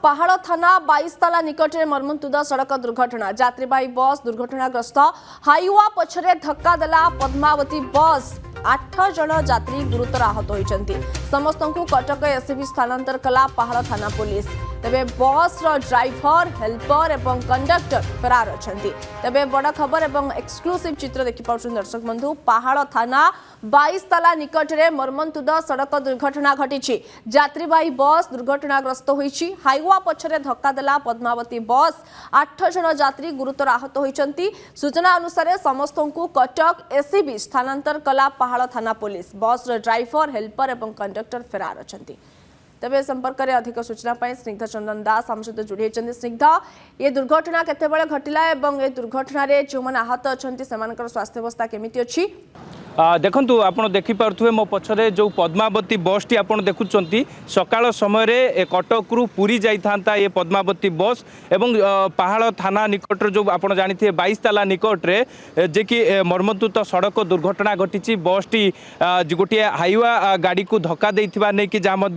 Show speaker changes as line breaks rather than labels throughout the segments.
पहाड़ थाना 22 ताला निकट में मर्मन्तुद सड़क दुर्घटना यात्रीवाही बस दुर्घटनाग्रस्त हाईवा पछरे धक्का देला पद्मावती बस 8 जन यात्री गुरुतर आहत होती समस्त को कटक एससीबी स्थानांतर कला पहाड़ थाना पुलिस तेबे बस ड्राइवर हेल्पर एवं कंडक्टर फरार अछंती तेबे बड़ खबर एवं एक्सक्लूसिव चित्र देखि पाउछन दर्शक बंधु पहाड़ थाना 22 ताला निकट में मर्मन्तुद सड़क दुर्घटना घटी यात्रीवाही बस दुर्घटनाग्रस्त होईछि हाईवा पछरे धक्का देला पद्मावती बस 8 जन यात्री गुरुतर आहत होती सूचना अनुसार समस्त को कटक एससीबी स्थानांतर कला पहाड़ थाना पुलिस बस ड्राइवर हेल्पर एवं कंडक्टर फरार अछंती तेबे संपर्क में अधिक सूचना पाई स्निग्ध चंदन दास आम सहित जोड़ी स्निग्ध ये दुर्घटना केतेबेले घटिला एवं ए दुर्घटना रे जो मन आहत अछंती सेमानकर स्वास्थ्य अवस्था केमिति अछि
देखु आप देखिपे मो पछरे जो पद्मावती बस टी आप देखुंट सकाल समय कटक रु पुरी जाता ये पद्मावती बस एवं पहाड़ थाना निकट जो आप जानी 22 ताला निकट रे जे कि मर्मन्तुद सड़क दुर्घटना घटी बस टी गोटे हाईवा गाड़ी को धक्का देथिबा नै कि जहाँ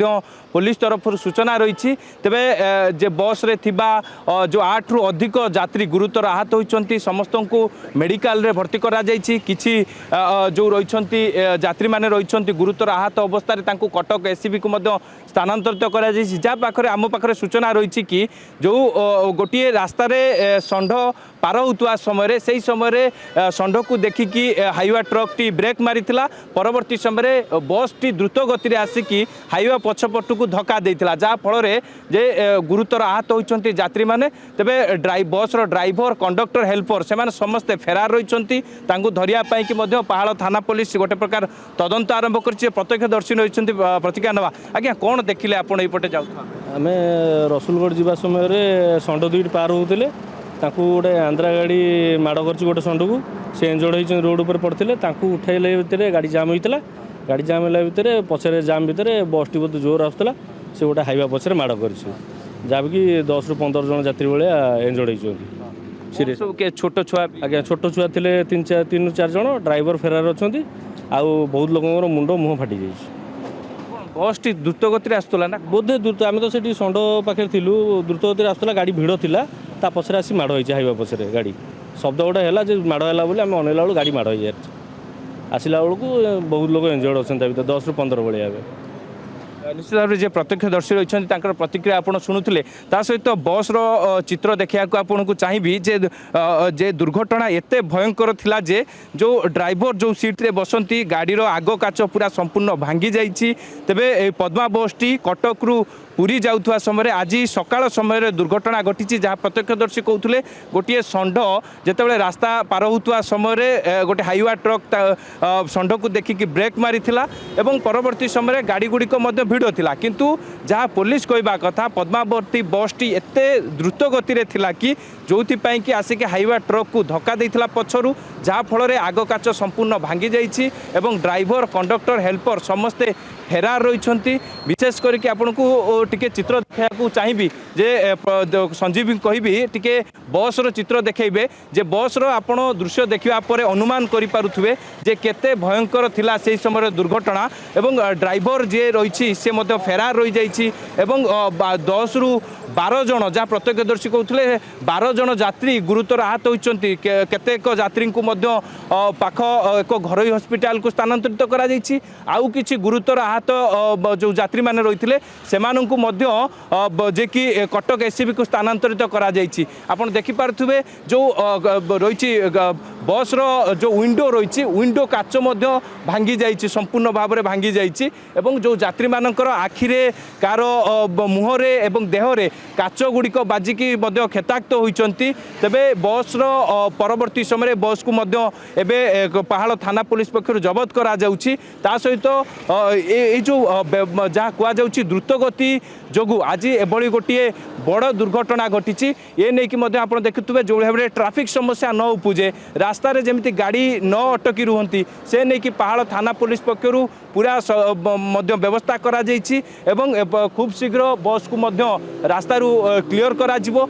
पुलिस तरफ सूचना रही तेबे जे बस रे थिबा जो 8 रु अधिक यात्री गुरुतर आहत होती समस्त को मेडिकल रे भर्ती करा जायछि किछि जो रही यात्री मैंने रही गुरुतर आहत अवस्था कटक एससीबी को स्थानांतरित कर आम पाखे सूचना रही कि जो गोटे रास्तार षंढ पार होता समय से समय षंढ को देखिकी हाईवा ट्रक टी ब्रेक मारी परवर्ती समय बस टी द्रुत गति आसिकी हाईवा पछपट को धक्का देता जहाँफल जे गुरुतर आहत होती यात्री मैंने तेरे बस ड्राइवर कंडक्टर हेल्पर से समस्ते फेरार रही धरियापाई कि पहाड़ थाना पुलिस गोटे प्रकार तदंत आरंभ कर प्रत्यक्षदर्शी रही प्रतिक्रिया नवा आज्ञा कौन देखिले आप ये जाऊ
आम रसुलगढ़ जावा समय षंढ दुईट पार होते गोटे आंध्रा गाड़ी माड़ कर गोटे षंढ को से इंजर्ड होती रोड पर पड़ते उठाइले भितर गाड़ी जाम होता गाड़ी जाम है भितर पछरे जाम भितर बस टी बहुत जोर आसूला से गोटे हाईवा पछरे माड़ कर जहाँकि 10 ରୁ 15 जन यात्री भाया इंजर्ड होती
छोट छुआ
आज्ञा छोट छुआ थे 3 ରୁ 4 जन ड्राइवर फेरार अच्छा आउ बहुत लोक मुंड मुह फाटी जाइए
बस टी द्रुत गति आसूला ना
बोधे द्रुत आम तो से षंढ पाखे थिलु द्रुत गति आसूला गाड़ी भिड़ थिला ता पछरे आसी माड़ होइছে हाईवा पछरे गाड़ी शब्द गोटे है जे माड़ है बोली आम अनेला बेलू गाड़ी माड़ हो जाए आसला बेलू बहुत लोग इंजर्ड अच्छा 10 ରୁ 15 भाया
निश्चित भाव में प्रत्यक्षदर्शी रही प्रतिक्रिया आप शुणुले सहित बस चित्र देखा आपन को चाहिए जे दुर्घटना एत भयंकर थिला जे जो ड्राइवर जो सीट रे बसंती गाड़ी आग काच पूरा संपूर्ण भांगी जाइए तेबे पद्मा बस टी कटक रु पुरी जाऊा समय आज सकाल समय दुर्घटना घटी जहाँ प्रत्यक्षदर्शी कहते गोटे षंढ जितेबाला रास्ता पार होता समय गोटे हाईवा ट्रक षंढ को देखिकी ब्रेक मारी परवर्ती समय गाड़ी गुड़िक भिड़ थिला किंतु जहाँ पुलिस कहवा कथा पद्मावती बस टी एत द्रुत गति रे थिला कि जो कि आसिक हाईवा ट्रक को धक्का देइथिला पछरु जहाँ फल आग काच संपूर्ण भांगी जाइछि एवं ड्राइवर कंडक्टर हेल्पर समस्ते फेरार रही विशेष करके आपन को टिके चित्र देखा चाहिए जे संजीव कहबी टिके बस रो चित्र देखेबे जे बस रो आपण दृश्य देखा पर अनुमान करि पारुथुबे जे केते भयंकर थिला से समय दुर्घटना एवं ड्राइवर जे रही से मध्य फेरार रही जाइछि एवं 10 ରୁ 12 जन जहाँ प्रत्यक्षदर्शी कहते 12 जन यात्री गुरुतर आहत होती केतेक यात्री को पाख एक घरोई हस्पिटाल को स्थानांतरित करा जाइछि आउ किछि गुरुतर आहत जो यात्री माने रही जे कि कटक एससीबी को स्थानांतरित करा जाइछि आपण देखि पारथुबे जो रही बस रो जो विंडो रही विंडो काच भांगी जाइछि संपूर्ण भाव में भांगी जाइछि एवं जो यात्री मानकर आखिरे कार मुहरे एवं देहरे काच गुड़िक बाजिकी क्षताक्त होती तेबे बस रो परवर्ती समय बस को एबे पहाड़ थाना पुलिस पक्षर जबत करा जाउछि ता सहित जो जहाँ कहुच्छी द्रुत गति जो आज एभली गोटे बड़ दुर्घटना घटी ये नहीं कि आप देखुए जो भाव में ट्राफिक समस्या न उपजे रास्तार जमी गाड़ी न अटकी रुहंती से नहीं कि पहाड़ थाना पुलिस पक्षर पूरा व्यवस्था करा जाइछि एवं खूब शीघ्र बस को रास्तारू क्लियर करा जिवो।